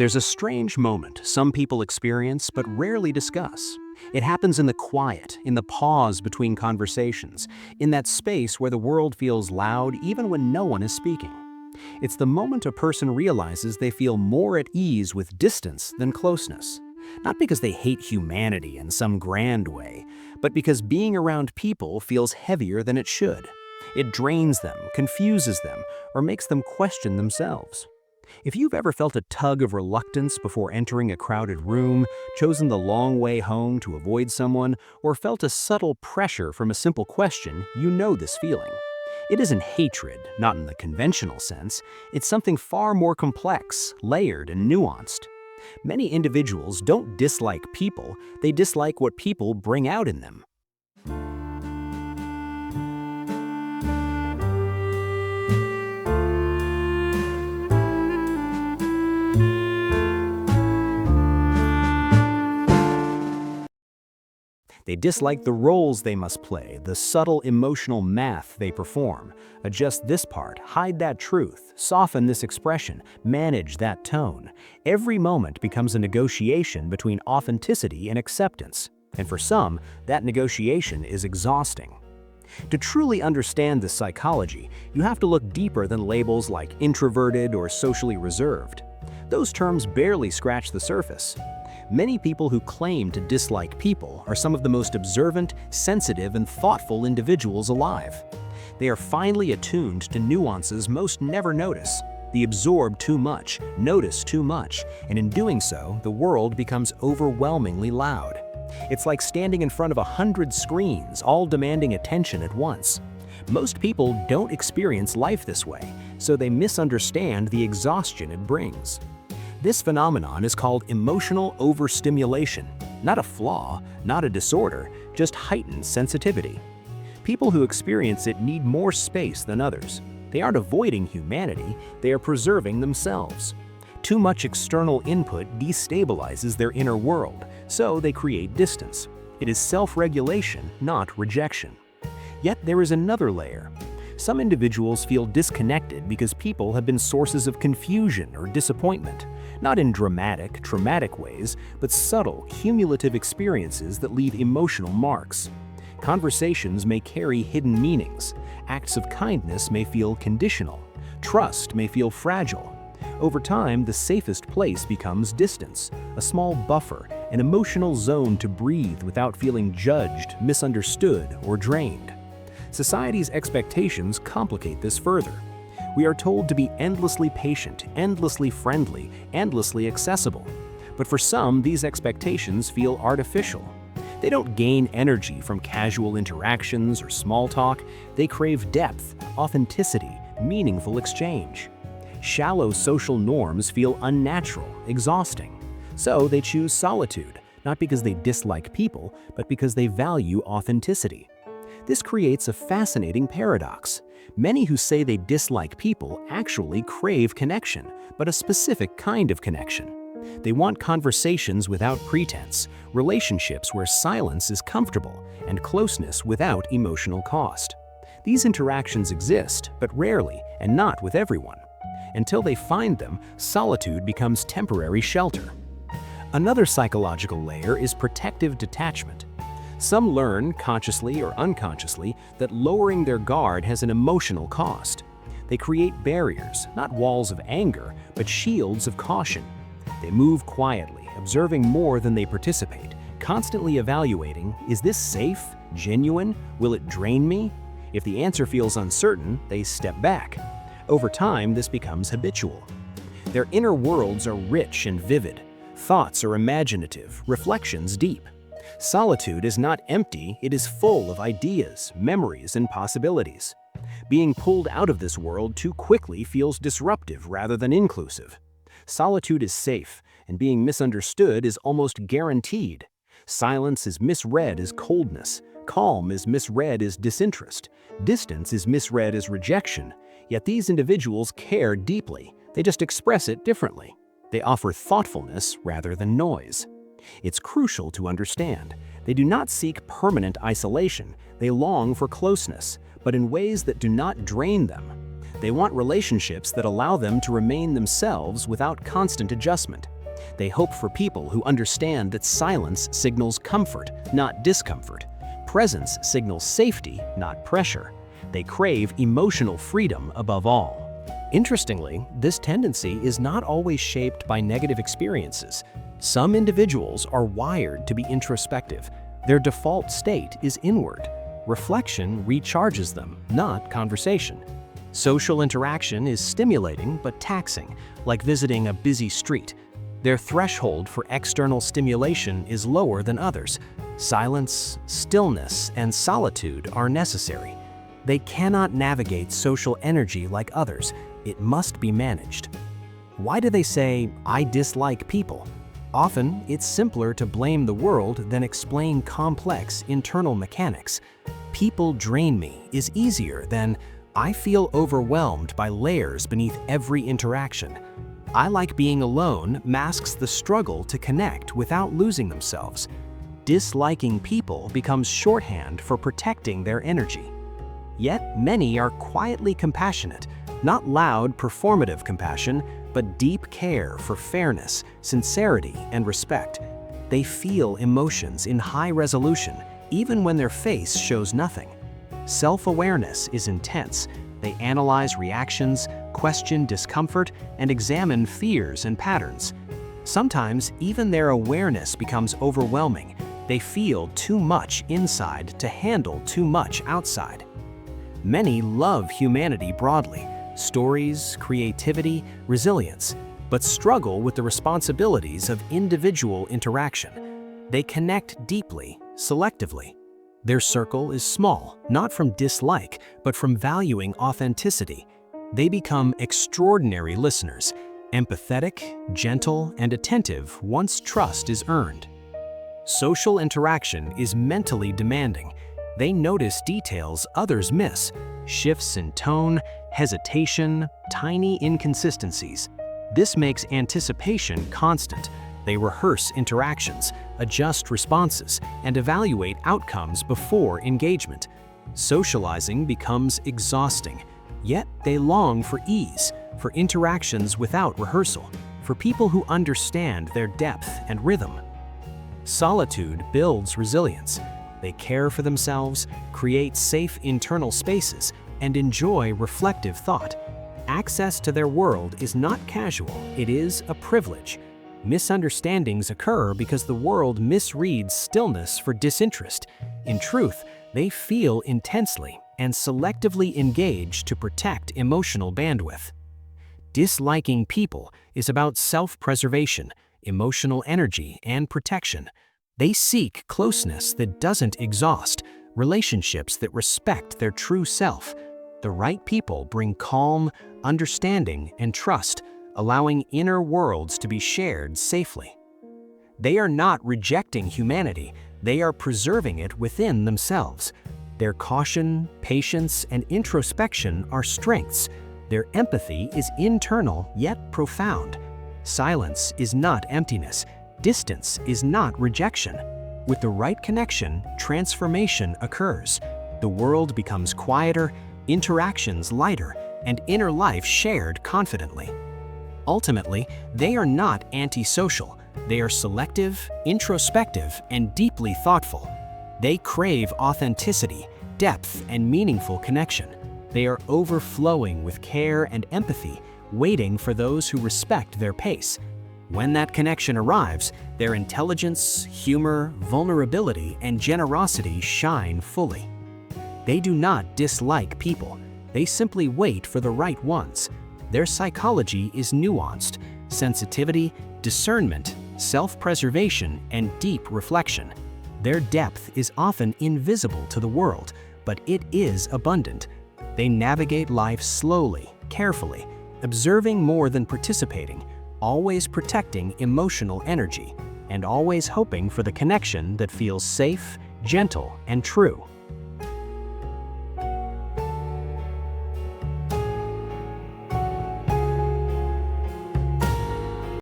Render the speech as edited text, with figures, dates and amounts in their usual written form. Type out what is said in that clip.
There's a strange moment some people experience but rarely discuss. It happens in the quiet, in the pause between conversations, in that space where the world feels loud even when no one is speaking. It's the moment a person realizes they feel more at ease with distance than closeness. Not because they hate humanity in some grand way, but because being around people feels heavier than it should. It drains them, confuses them, or makes them question themselves. If you've ever felt a tug of reluctance before entering a crowded room, chosen the long way home to avoid someone, or felt a subtle pressure from a simple question, you know this feeling. It isn't hatred, not in the conventional sense. It's something far more complex, layered, and nuanced. Many individuals don't dislike people, they dislike what people bring out in them. They dislike the roles they must play, the subtle emotional math they perform. Adjust this part, hide that truth, soften this expression, manage that tone. Every moment becomes a negotiation between authenticity and acceptance. And for some, that negotiation is exhausting. To truly understand this psychology, you have to look deeper than labels like introverted or socially reserved. Those terms barely scratch the surface. Many people who claim to dislike people are some of the most observant, sensitive, and thoughtful individuals alive. They are finely attuned to nuances most never notice. They absorb too much, notice too much, and in doing so, the world becomes overwhelmingly loud. It's like standing in front of 100 screens, all demanding attention at once. Most people don't experience life this way, so they misunderstand the exhaustion it brings. This phenomenon is called emotional overstimulation. Not a flaw, not a disorder, just heightened sensitivity. People who experience it need more space than others. They aren't avoiding humanity, they are preserving themselves. Too much external input destabilizes their inner world, so they create distance. It is self-regulation, not rejection. Yet there is another layer. Some individuals feel disconnected because people have been sources of confusion or disappointment, not in dramatic, traumatic ways, but subtle, cumulative experiences that leave emotional marks. Conversations may carry hidden meanings. Acts of kindness may feel conditional. Trust may feel fragile. Over time, the safest place becomes distance, a small buffer, an emotional zone to breathe without feeling judged, misunderstood, or drained. Society's expectations complicate this further. We are told to be endlessly patient, endlessly friendly, endlessly accessible. But for some, these expectations feel artificial. They don't gain energy from casual interactions or small talk. They crave depth, authenticity, meaningful exchange. Shallow social norms feel unnatural, exhausting. So they choose solitude, not because they dislike people, but because they value authenticity. This creates a fascinating paradox. Many who say they dislike people actually crave connection, but a specific kind of connection. They want conversations without pretense, relationships where silence is comfortable, and closeness without emotional cost. These interactions exist, but rarely, and not with everyone. Until they find them, solitude becomes temporary shelter. Another psychological layer is protective detachment. Some learn, consciously or unconsciously, that lowering their guard has an emotional cost. They create barriers, not walls of anger, but shields of caution. They move quietly, observing more than they participate, constantly evaluating, is this safe, genuine, will it drain me? If the answer feels uncertain, they step back. Over time, this becomes habitual. Their inner worlds are rich and vivid. Thoughts are imaginative, reflections deep. Solitude is not empty, it is full of ideas, memories, and possibilities. Being pulled out of this world too quickly feels disruptive rather than inclusive. Solitude is safe, and being misunderstood is almost guaranteed. Silence is misread as coldness. Calm is misread as disinterest. Distance is misread as rejection. Yet these individuals care deeply. They just express it differently. They offer thoughtfulness rather than noise. It's crucial to understand. They do not seek permanent isolation. They long for closeness, but in ways that do not drain them. They want relationships that allow them to remain themselves without constant adjustment. They hope for people who understand that silence signals comfort, not discomfort. Presence signals safety, not pressure. They crave emotional freedom above all. Interestingly, this tendency is not always shaped by negative experiences. Some individuals are wired to be introspective. Their default state is inward. Reflection recharges them, not conversation. Social interaction is stimulating but taxing, like visiting a busy street. Their threshold for external stimulation is lower than others. Silence, stillness, and solitude are necessary. They cannot navigate social energy like others. It must be managed. Why do they say, "I dislike people"? Often, it's simpler to blame the world than explain complex internal mechanics. "People drain me" is easier than "I feel overwhelmed by layers beneath every interaction." "I like being alone" masks the struggle to connect without losing themselves. Disliking people becomes shorthand for protecting their energy. Yet many are quietly compassionate, not loud, performative compassion, but deep care for fairness, sincerity, and respect. They feel emotions in high resolution, even when their face shows nothing. Self-awareness is intense. They analyze reactions, question discomfort, and examine fears and patterns. Sometimes, even their awareness becomes overwhelming. They feel too much inside to handle too much outside. Many love humanity broadly, stories, creativity, resilience, but struggle with the responsibilities of individual interaction. They connect deeply, selectively. Their circle is small, not from dislike, but from valuing authenticity. They become extraordinary listeners, empathetic, gentle, and attentive once trust is earned. Social interaction is mentally demanding. They notice details others miss, shifts in tone, hesitation, tiny inconsistencies. This makes anticipation constant. They rehearse interactions, adjust responses, and evaluate outcomes before engagement. Socializing becomes exhausting, yet they long for ease, for interactions without rehearsal, for people who understand their depth and rhythm. Solitude builds resilience. They care for themselves, create safe internal spaces, and enjoy reflective thought. Access to their world is not casual, it is a privilege. Misunderstandings occur because the world misreads stillness for disinterest. In truth, they feel intensely and selectively engage to protect emotional bandwidth. Disliking people is about self-preservation, emotional energy, and protection. They seek closeness that doesn't exhaust, relationships that respect their true self. The right people bring calm, understanding, and trust, allowing inner worlds to be shared safely. They are not rejecting humanity, they are preserving it within themselves. Their caution, patience, and introspection are strengths. Their empathy is internal yet profound. Silence is not emptiness. Distance is not rejection. With the right connection, transformation occurs. The world becomes quieter, interactions lighter, and inner life shared confidently. Ultimately, they are not antisocial. They are selective, introspective, and deeply thoughtful. They crave authenticity, depth, and meaningful connection. They are overflowing with care and empathy, waiting for those who respect their pace. When that connection arrives, their intelligence, humor, vulnerability, and generosity shine fully. They do not dislike people. They simply wait for the right ones. Their psychology is nuanced: sensitivity, discernment, self-preservation, and deep reflection. Their depth is often invisible to the world, but it is abundant. They navigate life slowly, carefully, observing more than participating, always protecting emotional energy, and always hoping for the connection that feels safe, gentle, and true.